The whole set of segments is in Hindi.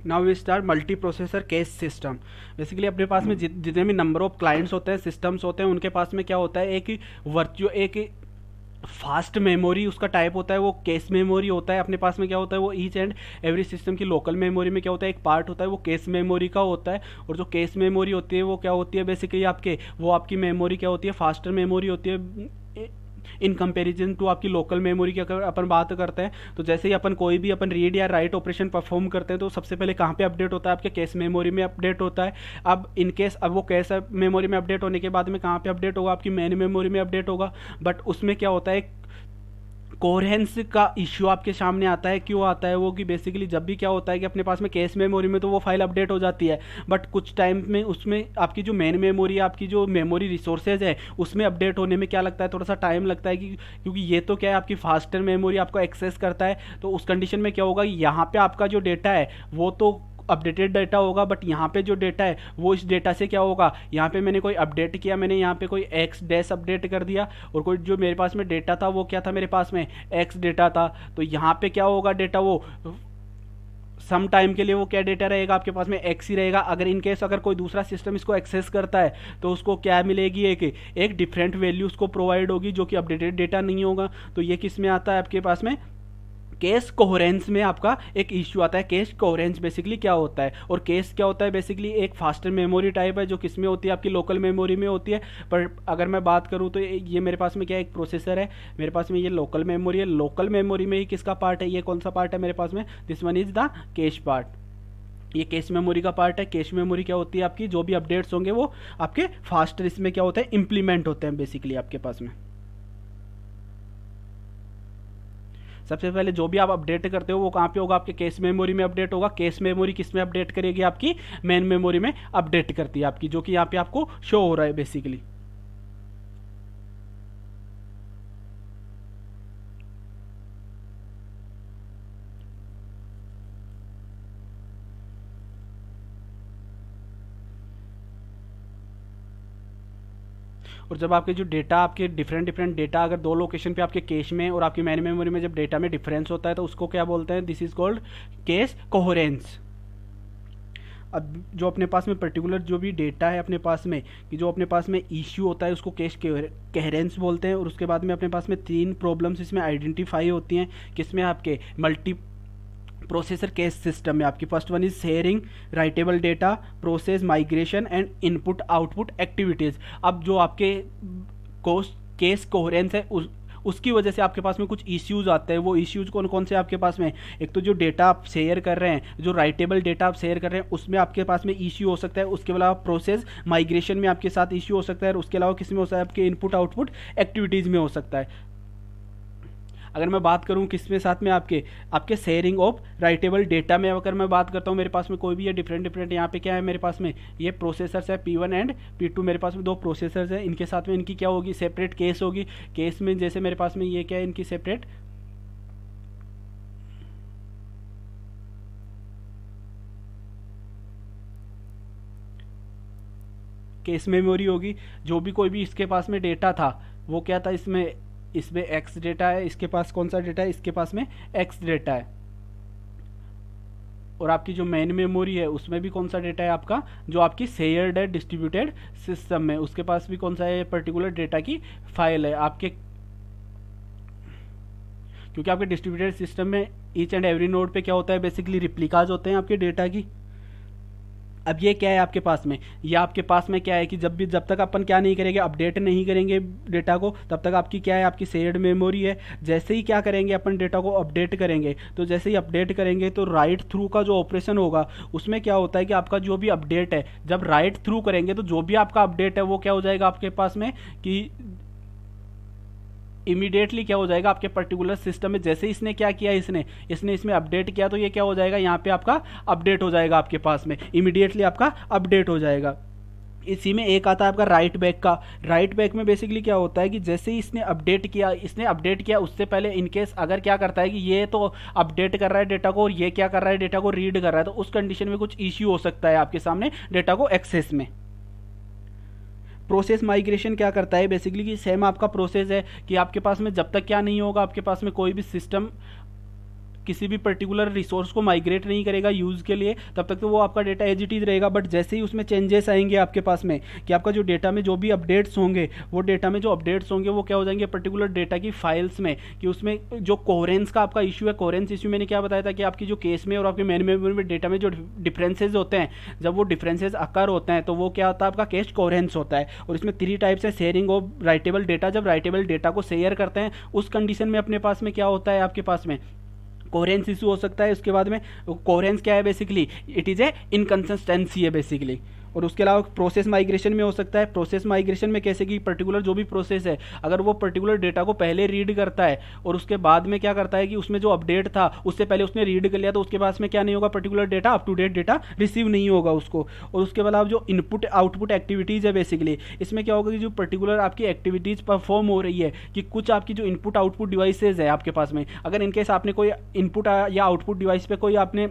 Now we start multi processor case system. Basically अपने पास में जितने भी नंबर ऑफ क्लाइंट्स होते हैं, सिस्टम्स होते हैं, उनके पास में क्या होता है, एक फास्ट मेमोरी उसका टाइप होता है, वो केस मेमोरी होता है। अपने पास में क्या होता है, वो ईच एंड एवरी सिस्टम की लोकल मेमोरी में क्या होता है, एक पार्ट होता है वो केस मेमोरी का होता है। और जो केस मेमोरी होती है वो क्या होती है, बेसिकली आपकी मेमोरी क्या होती है, फास्टर मेमोरी होती है इन कंपैरिजन टू आपकी लोकल मेमोरी की। अगर अपन बात करते हैं तो जैसे ही कोई भी रीड या राइट ऑपरेशन परफॉर्म करते हैं तो सबसे पहले कहाँ पे अपडेट होता है, आपके केस मेमोरी में अपडेट होता है। अब वो केस मेमोरी में अपडेट होने के बाद में कहाँ पे अपडेट होगा, आपकी मेन मेमोरी में अपडेट होगा। बट उसमें क्या होता है, कोहेरेंस का इश्यू आपके सामने आता है। क्यों आता है वो, कि बेसिकली जब भी क्या होता है कि अपने पास में केस मेमोरी में तो वो फाइल अपडेट हो जाती है, बट कुछ टाइम में उसमें आपकी जो मेन मेमोरी है, आपकी जो मेमोरी रिसोर्सेज है, उसमें अपडेट होने में क्या लगता है, थोड़ा सा टाइम लगता है। क्योंकि ये तो क्या है, आपकी फास्टर मेमोरी आपको एक्सेस करता है। तो उस कंडीशन में क्या होगा, यहाँ पे आपका जो डेटा है वो तो अपडेटेड डेटा होगा, बट यहाँ पे जो डेटा है वो इस डेटा से क्या होगा, यहाँ पे मैंने कोई अपडेट किया, मैंने यहाँ पे कोई एक्स डैश अपडेट कर दिया, और कोई जो मेरे पास में डेटा था वो क्या था, मेरे पास में एक्स डेटा था। तो यहाँ पे क्या होगा, डेटा वो सम टाइम के लिए वो क्या डेटा रहेगा, आपके पास में एक्स ही रहेगा। अगर इन केस अगर कोई दूसरा सिस्टम इसको एक्सेस करता है तो उसको क्या मिलेगी, एक डिफरेंट वैल्यू उसको प्रोवाइड होगी जो कि अपडेटेड डेटा नहीं होगा। तो ये किस में आता है, आपके पास में केस कोहेरेंस में आपका एक इश्यू आता है। केस कोहेरेंस बेसिकली क्या होता है, और केस क्या होता है, बेसिकली एक फास्टर मेमोरी टाइप है जो किस में होती है, आपकी लोकल मेमोरी में होती है। पर अगर मैं बात करूं तो ये मेरे पास में क्या, एक प्रोसेसर है, मेरे पास में ये लोकल मेमोरी है। लोकल मेमोरी में ही किसका पार्ट है, ये कौन सा पार्ट है मेरे पास में, this one is the cash part. ये कैश मेमोरी का पार्ट है। कैश मेमोरी क्या होती है, आपकी जो भी अपडेट्स होंगे वो आपके फास्टर इसमें क्या होता है, इंप्लीमेंट होते हैं बेसिकली आपके पास में। सबसे पहले जो भी आप अपडेट करते हो वो कहाँ पे होगा, आपके केस मेमोरी में अपडेट होगा। केस मेमोरी किस में अपडेट करेगी, आपकी मेन मेमोरी में अपडेट करती है आपकी, जो कि यहाँ पे आपको शो हो रहा है बेसिकली। और जब आपके जो डेटा, आपके डिफरेंट डिफरेंट डेटा अगर दो लोकेशन पे आपके कैश में और आपकी मेन मेमोरी में जब डेटा में डिफरेंस होता है तो उसको क्या बोलते हैं, this is called case coherence. अब जो अपने पास में पर्टिकुलर जो भी डेटा है अपने पास में, कि जो अपने पास में इश्यू होता है उसको केस कोहेरेंस बोलते हैं। और उसके बाद में अपने पास में 3 प्रॉब्लम्स इसमें आइडेंटिफाई होती हैं, किसमें, आपके मल्टी प्रोसेसर केस सिस्टम में। आपकी first one is sharing writable data, process migration and input output activities. अब जो आपके केस कोहेरेंस है उसकी वजह से आपके पास में कुछ इश्यूज आते हैं। वो इश्यूज कौन कौन से आपके पास में, एक तो जो डेटा आप शेयर कर रहे हैं, जो राइटेबल डेटा आप शेयर कर रहे हैं उसमें आपके पास में इश्यू हो सकता है। उसके अलावा प्रोसेस माइग्रेशन में आपके साथ इश्यू हो सकता है। और उसके अलावा किस में हो सकता है, आपके इनपुट आउटपुट एक्टिविटीज़ में हो सकता है। अगर मैं बात करूं किसमें साथ में, आपके शेयरिंग ऑफ राइटेबल डेटा में अगर मैं बात करता हूं, मेरे पास में कोई भी ये डिफरेंट डिफरेंट यहाँ पे क्या है, मेरे पास में ये प्रोसेसर्स है P1 एंड P2, मेरे पास में 2 प्रोसेसर्स हैं। इनके साथ में इनकी क्या होगी, सेपरेट केस होगी। केस में जैसे मेरे पास में ये क्या है, इनकी सेपरेट केस मेमोरी होगी। जो भी कोई भी इसके पास में डेटा था वो क्या था, इसमें एक्स डेटा है, इसके पास कौन सा डेटा है, इसके पास में एक्स डेटा है। और आपकी जो मेन मेमोरी है उसमें भी कौन सा डेटा है आपका, जो आपकी शेयर्ड है डिस्ट्रीब्यूटेड सिस्टम में, उसके पास भी कौन सा है, पर्टिकुलर डेटा की फाइल है आपके। क्योंकि आपके डिस्ट्रीब्यूटेड सिस्टम में ईच एंड एवरी नोड पे क्या होता है, बेसिकली रिप्लिकाज होते हैं आपके डेटा की। अब ये क्या है आपके पास में, या आपके पास में क्या है कि जब तक अपन क्या नहीं करेंगे, अपडेट नहीं करेंगे डेटा को, तब तक आपकी क्या है, आपकी शेयर्ड मेमोरी है। जैसे ही क्या करेंगे, अपन डेटा को अपडेट करेंगे, तो जैसे ही अपडेट करेंगे तो राइट थ्रू का जो ऑपरेशन होगा उसमें क्या होता है कि आपका जो भी अपडेट है, जब राइट थ्रू करेंगे तो जो भी आपका अपडेट है वो क्या हो जाएगा आपके पास में, कि इमीडिएटली क्या हो जाएगा आपके पर्टिकुलर सिस्टम में। जैसे इसने क्या किया, इसने इसमें अपडेट किया तो ये क्या हो जाएगा, यहाँ पे आपका अपडेट हो जाएगा आपके पास में, इमीडिएटली आपका अपडेट हो जाएगा। इसी में एक आता है आपका राइट बैक का। राइट बैक में बेसिकली क्या होता है कि जैसे ही इसने अपडेट किया उससे पहले इनकेस अगर क्या करता है कि ये तो अपडेट कर रहा है डेटा को और ये क्या कर रहा है, डेटा को रीड कर रहा है, तो उस कंडीशन में कुछ इश्यू हो सकता है आपके सामने डेटा को एक्सेस में। प्रोसेस माइग्रेशन क्या करता है, बेसिकली कि सेम आपका प्रोसेस है कि आपके पास में जब तक क्या नहीं होगा, आपके पास में कोई भी सिस्टम किसी भी पर्टिकुलर रिसोर्स को माइग्रेट नहीं करेगा यूज़ के लिए, तब तक तो वो आपका डेटा एज इट इज़ रहेगा। बट जैसे ही उसमें चेंजेस आएंगे आपके पास में, कि आपका जो डेटा में जो भी अपडेट्स होंगे, वो डेटा में जो अपडेट्स होंगे वो क्या हो जाएंगे पर्टिकुलर डेटा की फाइल्स में, कि उसमें जो कोहेरेंस का आपका इशू है, कोहेरेंस इशू मैंने क्या बताया था कि आपकी जो केस में और आपके मेन मेमोरी में डेटा में जो डिफरेंसेज होते हैं, जब वो डिफरेंसेज अकर होते हैं तो वो क्या होता है आपका कैश कोहेरेंस होता है। और इसमें 3 टाइप्स है, शेयरिंग ऑफ राइटेबल डेटा, जब राइटेबल डेटा को शेयर करते हैं उस कंडीशन में अपने पास में क्या होता है, आपके पास में कोहेरेंस इशू हो सकता है। उसके बाद में कोहेरेंस क्या है basically, it is a inconsistency है बेसिकली। और उसके अलावा प्रोसेस माइग्रेशन में हो सकता है। प्रोसेस माइग्रेशन में कैसे कि पर्टिकुलर जो भी प्रोसेस है, अगर वो पर्टिकुलर डेटा को पहले रीड करता है और उसके बाद में क्या करता है कि उसमें जो अपडेट था उससे पहले उसने रीड कर लिया, तो उसके पास में क्या नहीं होगा, particular data up to date data receive नहीं होगा उसको। और उसके बाद जो इनपुट आउटपुट एक्टिविटीज़ है बेसिकली, इसमें क्या होगा कि जो पर्टिकुलर आपकी एक्टिविटीज़ परफॉर्म हो रही है, कि कुछ आपकी जो इनपुट आउटपुट डिवाइसेज है आपके पास में, अगर इनकेस आपने कोई इनपुट या आउटपुट डिवाइस पे कोई आपने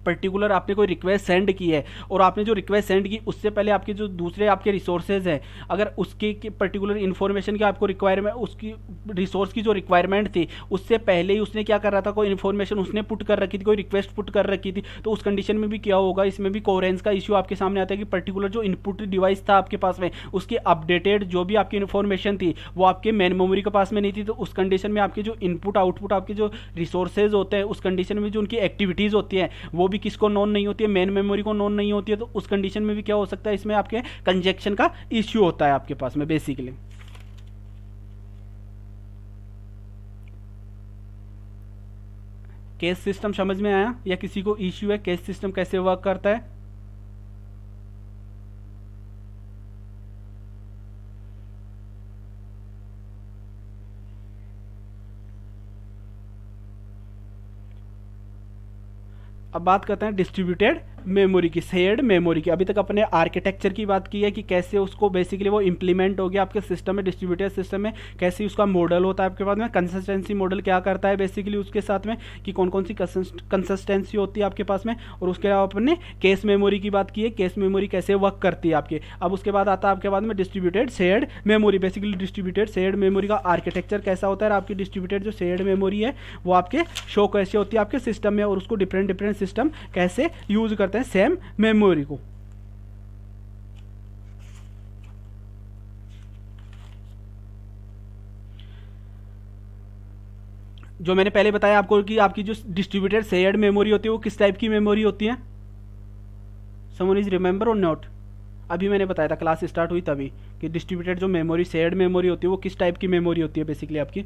पर्टिकुलर आपने कोई रिक्वेस्ट सेंड की है, और आपने जो रिक्वेस्ट सेंड की उससे पहले आपके जो दूसरे आपके रिसोर्सेज हैं, अगर उसके पर्टिकुलर इन्फॉर्मेशन की आपको रिक्वायरमेंट, उसकी रिसोर्स की जो रिक्वायरमेंट थी उससे पहले ही उसने क्या कर रहा था, कोई इन्फॉर्मेशन उसने पुट कर रखी थी, कोई रिक्वेस्ट पुट कर रखी थी, तो उस कंडीशन में भी क्या होगा, इसमें भी कोहेरेंस का इश्यू आपके सामने आता है कि पर्टिकुलर जो इनपुट डिवाइस था आपके पास में, उसकी अपडेटेड जो भी आपकी इन्फॉर्मेशन थी वो आपके मेन मेमोरी के पास में नहीं थी। तो उस कंडीशन में आपके जो इनपुट आउटपुट आपके जो रिसोर्सेज होते हैं, उस कंडीशन में जो उनकी एक्टिविटीज़ होती हैं वो भी किसको नॉन नहीं होती है, मेन मेमोरी को नॉन नहीं होती है। तो उस कंडीशन में भी क्या हो सकता है, इसमें आपके कंजेक्शन का इश्यू होता है आपके पास में बेसिकली। केस सिस्टम समझ में आया, या किसी को इश्यू है केस सिस्टम कैसे वर्क करता है? अब बात करते हैं डिस्ट्रीब्यूटेड मेमोरी की, शेयर्ड मेमोरी की। अभी तक अपने आर्किटेक्चर की बात की है कि कैसे उसको बेसिकली वो इंप्लीमेंट हो गया आपके सिस्टम में, डिस्ट्रीब्यूटेड सिस्टम में कैसे उसका मॉडल होता है आपके पास में। कंसिस्टेंसी मॉडल क्या करता है बेसिकली उसके साथ में, कि कौन कौन सी कंसिस्टेंसी होती है आपके पास में। और उसके अलावा अपने केस मेमोरी की बात की है, केस मेमोरी कैसे वर्क करती है आपके। अब उसके बाद आता है आपके बाद में distributed shared memory. Basically distributed shared memory का आर्किटेक्चर कैसा होता है, आपकी डिस्ट्रीब्यूटेड जो शेयर्ड मेमोरी है वो आपके शो कैसे होती है आपके सिस्टम में, और उसको डिफरेंट डिफरेंट सिस्टम कैसे यूज करते हैं सेम मेमोरी को। जो मैंने पहले बताया आपको कि आपकी जो डिस्ट्रीब्यूटेड शेयर्ड मेमोरी होती है वो किस टाइप की मेमोरी होती है, समवन इज रिमेंबर और नॉट? अभी मैंने बताया था क्लास स्टार्ट हुई तभी, कि डिस्ट्रीब्यूटेड जो मेमोरी शेयर्ड मेमोरी होती है वो किस टाइप की मेमोरी होती है बेसिकली आपकी।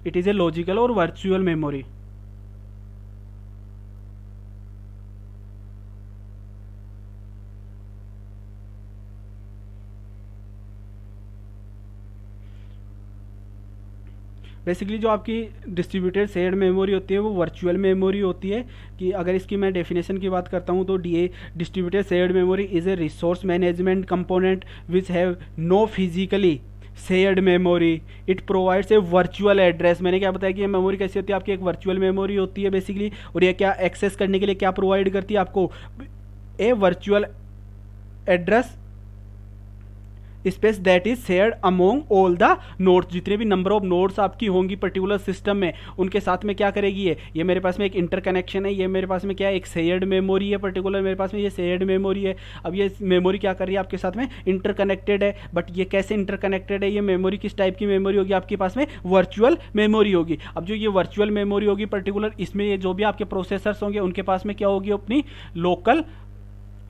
इट इज ए लॉजिकल और वर्चुअल मेमोरी। बेसिकली जो आपकी डिस्ट्रीब्यूटेड शेयर्ड मेमोरी होती है वो वर्चुअल मेमोरी होती है। कि अगर इसकी मैं डेफिनेशन की बात करता हूँ तो distributed shared memory is a resource management component which have no physically shared memory, it provides a virtual address. मैंने क्या बताया कि ये मेमोरी कैसी होती है आपकी, एक वर्चुअल मेमोरी होती है बेसिकली। और ये क्या एक्सेस करने के लिए क्या प्रोवाइड करती है आपको, A virtual address space that is shared among all the nodes. जितने भी नंबर ऑफ नोड्स आपकी होंगी पर्टिकुलर सिस्टम में, उनके साथ में क्या करेगी ये मेरे पास में एक इंटरकनेक्शन है, ये मेरे पास में क्या है, एक शेयर्ड मेमोरी है पर्टिकुलर मेरे पास में, ये शेयर्ड मेमोरी है। अब ये मेमोरी क्या कर रही है आपके साथ में, इंटरकनेक्टेड है। बट ये कैसे इंटरकनेक्टेड है, ये मेमोरी किस टाइप की मेमोरी होगी आपके पास में, वर्चुअल मेमोरी होगी। अब जो ये वर्चुअल मेमोरी होगी पर्टिकुलर, इसमें ये जो भी आपके प्रोसेसर्स होंगे उनके पास में क्या होगी, अपनी लोकल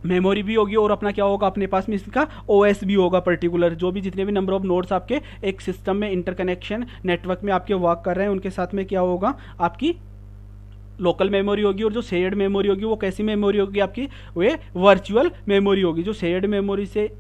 मेमोरी भी होगी, और अपना क्या होगा अपने पास में इसका ओएस भी होगा पर्टिकुलर। जो भी जितने भी नंबर ऑफ नोड्स आपके एक सिस्टम में इंटरकनेक्शन नेटवर्क में आपके वर्क कर रहे हैं, उनके साथ में क्या होगा, आपकी लोकल मेमोरी होगी। और जो शेयर्ड मेमोरी होगी वो कैसी मेमोरी होगी आपकी, वो वर्चुअल मेमोरी होगी। जो शेयर्ड मेमोरी से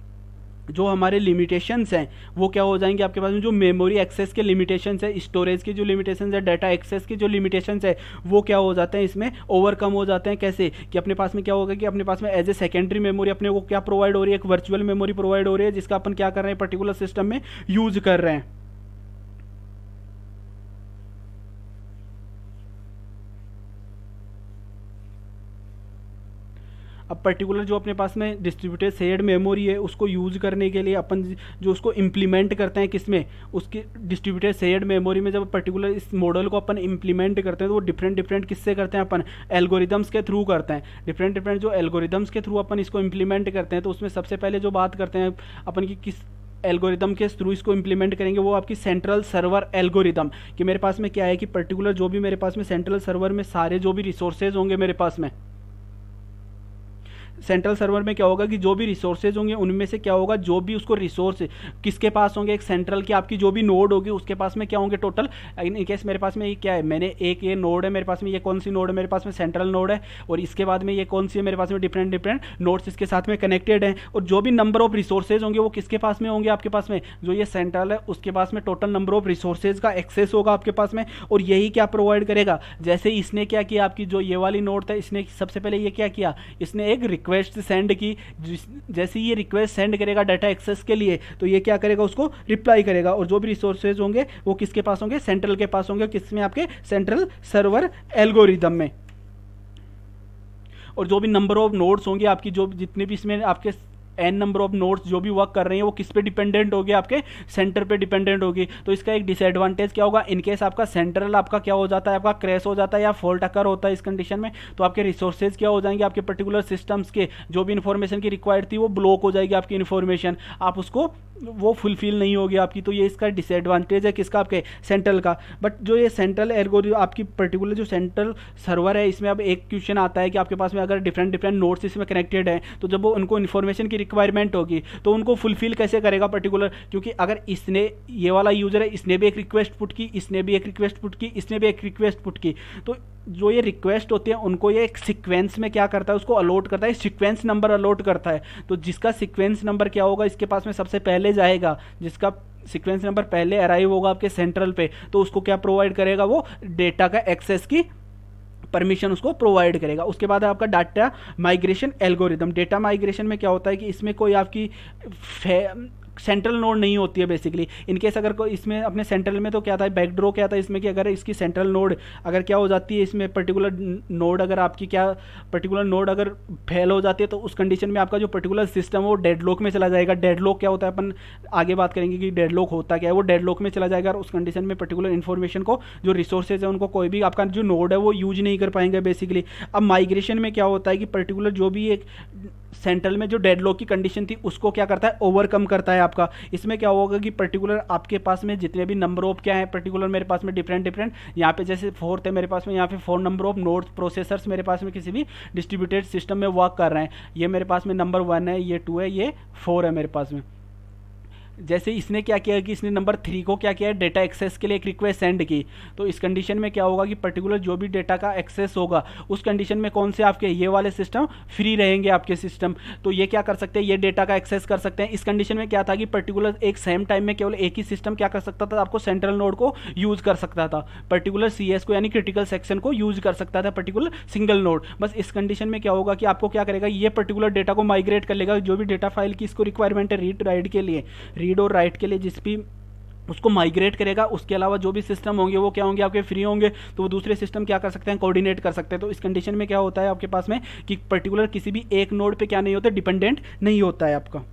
जो हमारे लिमिटेशंस हैं वो क्या हो जाएंगे आपके पास में, जो मेमोरी एक्सेस के लिमिटेशंस है, स्टोरेज के जो लिमिटेशंस है, डाटा एक्सेस के जो लिमिटेशंस है, वो क्या हो जाते हैं इसमें ओवरकम हो जाते हैं। कैसे कि अपने पास में क्या होगा कि अपने पास में एज ए सेकेंडरी मेमोरी अपने को क्या प्रोवाइड हो रही है, एक वर्चुअल मेमोरी प्रोवाइड हो रही है, जिसका अपन क्या कर रहे हैं पर्टिकुलर सिस्टम में यूज कर रहे हैं। अब पर्टिकुलर जो अपने पास में डिस्ट्रीब्यूटेड शेयर्ड मेमोरी है उसको यूज करने के लिए अपन जो उसको इम्प्लीमेंट करते हैं किसमें, उसकी डिस्ट्रीब्यूटेड शेयर्ड मेमोरी में जब पर्टिकुलर इस मॉडल को अपन इम्प्लीमेंट करते हैं तो वो डिफरेंट डिफरेंट किससे करते हैं, अपन एल्गोरिदम्स के थ्रू करते हैं। डिफरेंट डिफरेंट जो एल्गोरिदम्स के थ्रू अपन इसको इम्प्लीमेंट करते हैं तो उसमें सबसे पहले जो बात करते हैं अपन की किस एल्गोरिदम के थ्रू इसको इंप्लीमेंट करेंगे, वो आपकी सेंट्रल सर्वर एल्गोरिदम। कि मेरे पास में क्या है कि पर्टिकुलर जो भी मेरे पास में सेंट्रल सर्वर में सारे जो भी रिसोर्सेज होंगे मेरे पास में, सेंट्रल सर्वर में क्या होगा कि जो भी रिसोर्सेज होंगे उनमें से क्या होगा, जो भी उसको रिसोर्स किसके पास होंगे, एक सेंट्रल की आपकी जो भी नोड होगी उसके पास में क्या होंगे टोटल। इन केस मेरे पास में ये क्या है, मैंने एक ये नोड है मेरे पास में, ये कौन सी नोड है मेरे पास में, सेंट्रल नोड है। और इसके बाद में ये कौन सी है मेरे पास में, डिफरेंट डिफरेंट नोड्स इसके साथ में कनेक्टेड हैं। और जो भी नंबर ऑफ रिसोर्सेज होंगे वो किसके पास में होंगे, आपके पास में जो ये सेंट्रल है उसके पास में टोटल नंबर ऑफ रिसोर्सेज का एक्सेस होगा आपके पास में। और यही क्या प्रोवाइड करेगा, जैसे इसने क्या किया, आपकी जो ये वाली नोड था इसने सबसे पहले ये क्या किया, इसने एक रिक्वेस्ट सेंड की। जैसे ये रिक्वेस्ट सेंड करेगा डाटा एक्सेस के लिए तो ये क्या करेगा, उसको रिप्लाई करेगा। और जो भी रिसोर्सेज होंगे वो किसके पास होंगे, सेंट्रल के पास होंगे। किसमें, आपके सेंट्रल सर्वर एल्गोरिदम में। और जो भी नंबर ऑफ नोड्स होंगे आपकी, जो जितने भी इसमें आपके एन नंबर ऑफ नोड्स जो भी वर्क कर रहे हैं वो किस पे डिपेंडेंट होगी, आपके सेंटर पे डिपेंडेंट होगी। तो इसका एक डिसएडवांटेज क्या होगा, इनकेस आपका सेंट्रल आपका क्या हो जाता है, आपका क्रैश हो जाता है या फॉल्ट अकर होता है इस कंडीशन में, तो आपके रिसोर्सेज क्या हो जाएंगे, आपके पर्टिकुलर सिस्टम्स के जो भी इन्फॉर्मेशन की रिक्वायर्ड थी वो ब्लॉक हो जाएगी आपकी इन्फॉर्मेशन, आप उसको वो फुलफिल नहीं होगी आपकी। तो ये इसका डिसएडवांटेज है किसका, आपके सेंट्रल का। बट जो ये सेंट्रल एल्गोरिथम आपकी पर्टिकुलर जो सेंट्रल सर्वर है, इसमें अब एक क्वेश्चन आता है कि आपके पास में अगर डिफरेंट डिफरेंट नोड्स इसमें कनेक्टेड हैं तो जब वो उनको इन्फॉर्मेशन की रिक्वायरमेंट होगी तो उनको फुलफिल कैसे करेगा पर्टिकुलर, क्योंकि अगर इसने ये वाला यूजर है इसने भी एक रिक्वेस्ट पुट की, इसने भी एक रिक्वेस्ट पुट की, इसने भी एक रिक्वेस्ट पुट की, तो जो ये रिक्वेस्ट होती है उनको ये एक सीक्वेंस में क्या करता है, उसको अलॉट करता है, सीक्वेंस नंबर अलॉट करता है। तो जिसका सीक्वेंस नंबर क्या होगा, इसके पास में सबसे पहले जाएगा, जिसका सीक्वेंस नंबर पहले अराइव होगा आपके सेंट्रल पे, तो उसको क्या प्रोवाइड करेगा, वो डेटा का एक्सेस की परमिशन उसको प्रोवाइड करेगा। उसके बाद है आपका data migration algorithm. Data migration में क्या होता है कि इसमें कोई आपकी सेंट्रल नोड नहीं होती है बेसिकली। इनकेस अगर कोई इसमें अपने सेंट्रल में तो क्या था, बैकडोर क्या था इसमें कि अगर इसकी सेंट्रल नोड अगर क्या हो जाती है, इसमें पर्टिकुलर नोड अगर आपकी क्या पर्टिकुलर नोड अगर फेल हो जाती है तो उस कंडीशन में आपका जो पर्टिकुलर सिस्टम है वो डेडलॉक में चला जाएगा। डेडलॉक क्या होता है, अपन आगे बात करेंगे कि डेडलॉक होता क्या है। वो डेडलॉक में चला जाएगा और उस कंडीशन में पर्टिकुलर इन्फॉर्मेशन को, जो रिसोर्सेज है उनको कोई भी आपका जो नोड है वो यूज नहीं कर पाएंगे बेसिकली। अब माइग्रेशन में क्या होता है कि पर्टिकुलर जो भी एक सेंट्रल में जो डेडलॉक की कंडीशन थी उसको क्या करता है, ओवरकम करता है आपका। इसमें क्या होगा कि पर्टिकुलर आपके पास में जितने भी नंबर ऑफ क्या है पर्टिकुलर मेरे पास में डिफरेंट डिफरेंट, यहाँ पे जैसे 4 थे मेरे पास में, यहाँ पे 4 नंबर ऑफ नोड्स प्रोसेसर्स मेरे पास में किसी भी डिस्ट्रीब्यूटेड सिस्टम में वर्क कर रहे हैं। ये मेरे पास में नंबर 1 है, ये 2 है, ये 4 है मेरे पास में। जैसे इसने क्या किया कि इसने नंबर 3 को क्या किया, डेटा एक्सेस के लिए एक रिक्वेस्ट सेंड की। तो इस कंडीशन में क्या होगा कि पर्टिकुलर जो भी डेटा का एक्सेस होगा उस कंडीशन में कौन से आपके ये वाले सिस्टम फ्री रहेंगे आपके सिस्टम, तो ये क्या कर सकते हैं, ये डेटा का एक्सेस कर सकते हैं। इस कंडीशन में क्या था कि पर्टिकुलर एक सेम टाइम में केवल एक ही सिस्टम क्या कर सकता था, आपको सेंट्रल नोड को यूज कर सकता था, पर्टिकुलर CS को यानी क्रिटिकल सेक्शन को यूज कर सकता था पर्टिकुलर सिंगल नोड। बस इस कंडीशन में क्या होगा कि आपको क्या करेगा, ये पर्टिकुलर डेटा को माइग्रेट कर लेगा, जो भी डेटा फाइल की इसको रिक्वायरमेंट है रीड राइट के लिए, रीड और राइट के लिए जिस भी उसको माइग्रेट करेगा। उसके अलावा जो भी सिस्टम होंगे वो क्या होंगे, आपके फ्री होंगे, तो वो दूसरे सिस्टम क्या कर सकते हैं, कोऑर्डिनेट कर सकते हैं। तो इस कंडीशन में क्या होता है आपके पास में कि पर्टिकुलर किसी भी एक नोड पे क्या नहीं होता, डिपेंडेंट नहीं होता है आपका।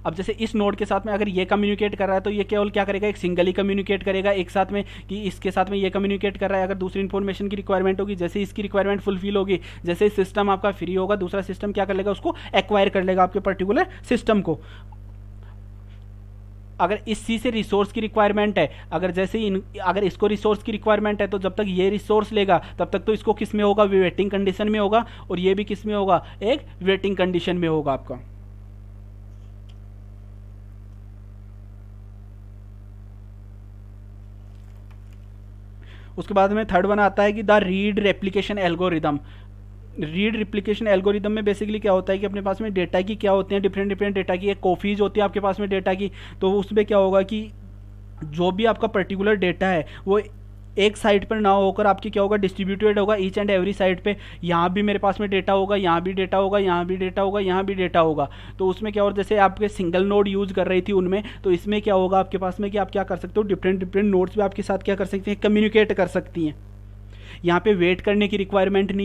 अब जैसे इस नोड के साथ में अगर ये कम्युनिकेट कर रहा है तो ये केवल क्या करेगा, एक सिंगल ही कम्युनिकेट करेगा एक साथ में, कि इसके साथ में ये कम्युनिकेट कर रहा है। अगर दूसरी इन्फॉर्मेशन की रिक्वायरमेंट होगी, जैसे इसकी रिक्वायरमेंट फुलफिल होगी, जैसे सिस्टम आपका फ्री होगा, दूसरा सिस्टम क्या कर लेगा, उसको एक्वायर कर लेगा आपके पर्टिकुलर सिस्टम को। अगर इस चीज से रिसोर्स की रिक्वायरमेंट है, अगर जैसे ही अगर इसको रिसोर्स की रिक्वायरमेंट है तो जब तक ये रिसोर्स लेगा तब तक तो इसको किस में होगा, वेटिंग कंडीशन में होगा, और ये भी किस में होगा, एक वेटिंग कंडीशन में होगा आपका। उसके बाद में थर्ड वन आता है कि the read replication algorithm. Read replication algorithm में बेसिकली क्या होता है कि अपने पास में डेटा की क्या होते हैं, डिफरेंट डिफरेंट डेटा की एक कॉपीज होती है आपके पास में डेटा की। तो उसमें क्या होगा कि जो भी आपका पर्टिकुलर डेटा है वो एक साइट पर ना होकर आपकी क्या होगा, डिस्ट्रीब्यूटेड होगा ईच एंड एवरी साइट पे। यहाँ भी मेरे पास में डेटा होगा, यहाँ भी डेटा होगा, यहाँ भी डेटा होगा, यहाँ भी डेटा होगा। तो उसमें क्या, और जैसे आपके सिंगल नोड यूज कर रही थी उनमें, तो इसमें क्या होगा आपके पास में कि आप क्या कर सकते हो, डिफरेंट डिफरेंट नोड्स पे आपके साथ क्या कर सकते हैं, कम्युनिकेट कर सकती हैं। यहाँ पे वेट करने की रिक्वायरमेंट नहीं